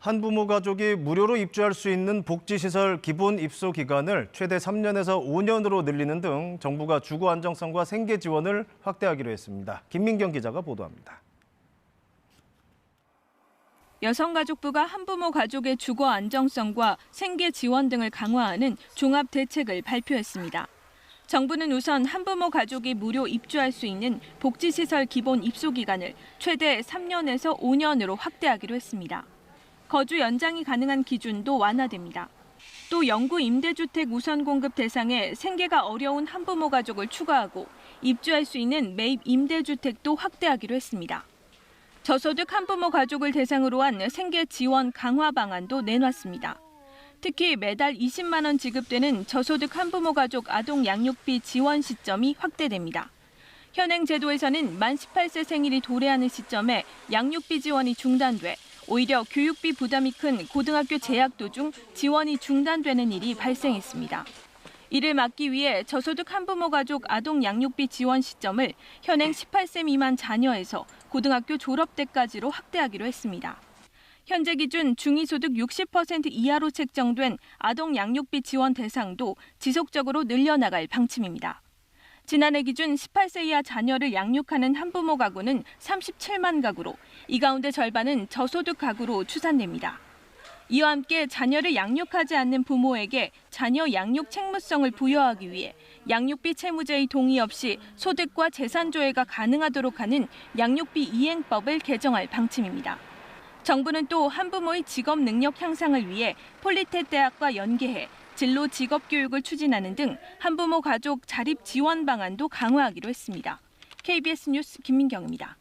한부모 가족이 무료로 입주할 수 있는 복지시설 기본 입소 기간을 최대 3년에서 5년으로 늘리는 등 정부가 주거 안정성과 생계 지원을 확대하기로 했습니다. 김민경 기자가 보도합니다. 여성가족부가 한부모 가족의 주거 안정성과 생계 지원 등을 강화하는 종합 대책을 발표했습니다. 정부는 우선 한부모 가족이 무료 입주할 수 있는 복지시설 기본 입소 기간을 최대 3년에서 5년으로 확대하기로 했습니다. 거주 연장이 가능한 기준도 완화됩니다. 또 영구 임대주택 우선 공급 대상에 생계가 어려운 한부모 가족을 추가하고 입주할 수 있는 매입 임대주택도 확대하기로 했습니다. 저소득 한부모 가족을 대상으로 한 생계 지원 강화 방안도 내놨습니다. 특히 매달 20만 원 지급되는 저소득 한부모 가족 아동 양육비 지원 시점이 확대됩니다. 현행 제도에서는 만 18세 생일이 도래하는 시점에 양육비 지원이 중단돼 오히려 교육비 부담이 큰 고등학교 재학 도중 지원이 중단되는 일이 발생했습니다. 이를 막기 위해 저소득 한부모 가족 아동 양육비 지원 시점을 현행 18세 미만 자녀에서 고등학교 졸업 때까지로 확대하기로 했습니다. 현재 기준 중위소득 60% 이하로 책정된 아동 양육비 지원 대상도 지속적으로 늘려나갈 방침입니다. 지난해 기준 18세 이하 자녀를 양육하는 한부모 가구는 37만 가구로 이 가운데 절반은 저소득 가구로 추산됩니다. 이와 함께 자녀를 양육하지 않는 부모에게 자녀 양육 책무성을 부여하기 위해 양육비 채무자의 동의 없이 소득과 재산 조회가 가능하도록 하는 양육비 이행법을 개정할 방침입니다. 정부는 또 한부모의 직업 능력 향상을 위해 폴리텍 대학과 연계해 진로 직업 교육을 추진하는 등 한부모 가족 자립 지원 방안도 강화하기로 했습니다. KBS 뉴스 김민경입니다.